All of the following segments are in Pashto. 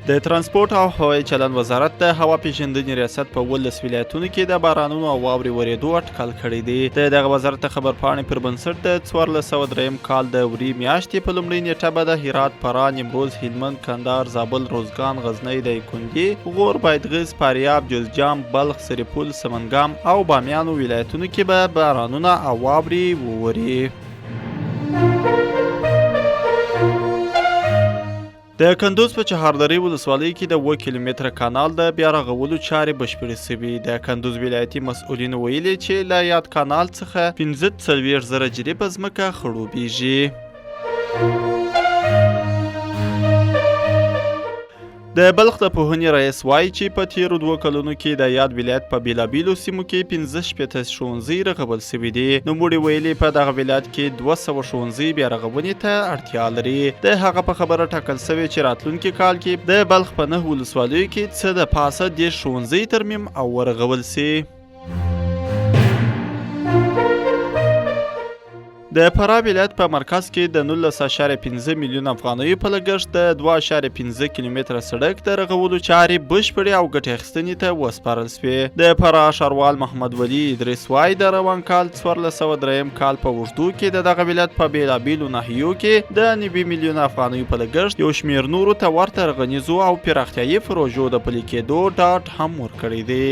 د ترانسپورت او هوایي چلند وزارت د هوا پیژندنې ریاست په 18 ولایتونو کې د بارانونو او واورې ورېدو اټکل کړی دی. د دغه وزارت د خبرپاڼې پر بنسټ د 1403 کال د وری میاشتې په لومړۍ نیټه به د هرات، فراه، نیمروز، هلمند، کندهار، زابل، روزګان، غزنی، دایکنډي، غور، بادغیس، فاریاب، جوزجان، بلخ، سرپل، سمنګام او بامیانو ولایتونو کې به بارانونه او واورې ووري. د کندوز په چهاردرې ولسوالۍ کې د 7 کیلومتره کانال د بیا رغولو چارې بشپړې شوې. د کندوز ولایتي مسؤلینو ویلي چې له یاد کانال څخه 45,000 جریبه ځمکه خړوبېږي. د بلخ د پوهنې رئیس وایي چې په تیرو 2 کلونو کې د یاد ولایت په بیلابیلو سیمو کې 15 ښوونځي رغول شوي دي. نوموړي ویلي په دغه ولایت کې 200 ښوونځي بیا رغونې ته اړتیا لري. د هغه په خبره ټاکل شوې چې راتلونکي کال کې د بلخ په 9 ولسوالیو کې څه د پاسه 10 ښوونځي ترمیم او ورغول شي. د فراه ولایت په مرکز کې د 19.5 میلیون افغانیو په لګښت د 2.5 کیلومتره سړک د رغولو چارې بشپړې او ګټې اخیستنې ته وسپارل شوې. د فراه ښاروال محمد ولي ادریس وایي د روان کال 1403 کال په اوږدو کې د دغه ولایت په بېلابېلو ناحیو کې د 90 میلیون افغانیو په لګښت یو شمېر نورو ته ورته رغنیزو او پراختیایي پروژو د پلي کېدو ډاډ هم ورکړی دی.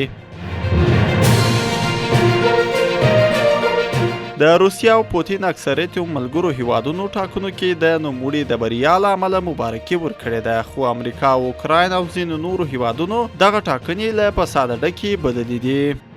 د روسیې او پوتین اکثریت ملګرو هیوادونو ټاکنو کې د نوموړي د بریا له امله مبارکي ورکړې ده، خو امریکا او اوکراین او ځینو نورو هیوادونو دغه ټاکنې له فساده ډکې بللې دي.